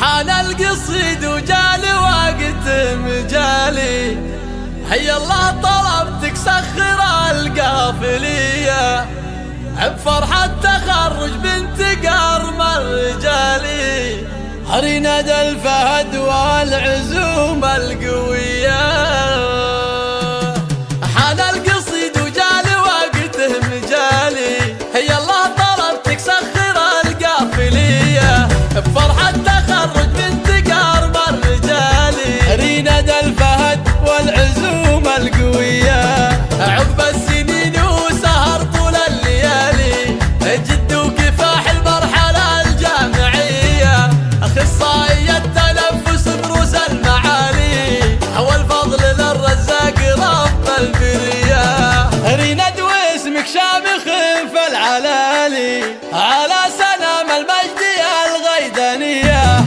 حان القصيد وجالي وقت مجالي، هيا الله طلبتك سخر القافلية بفرحة تخرج بنت قرم الرجالي، ريناد الفهد والعزوم القوية. حان القصيد وجالي وقته مجالي، هيا الله طلبتك سخر القافلية بفرحة تخرج بنت قرم الرجالي، ريناد الفهد والعزوم القوية. عقب السنين وسهر طول الليالي، جد وكفاح المرحلة الجامعية، أخصائي التنفس بروس المعالي، هو الفضل للرزاق رب البرية. ريناد واسمك شامخ في العلالي، على سنام المجد الغيدانية.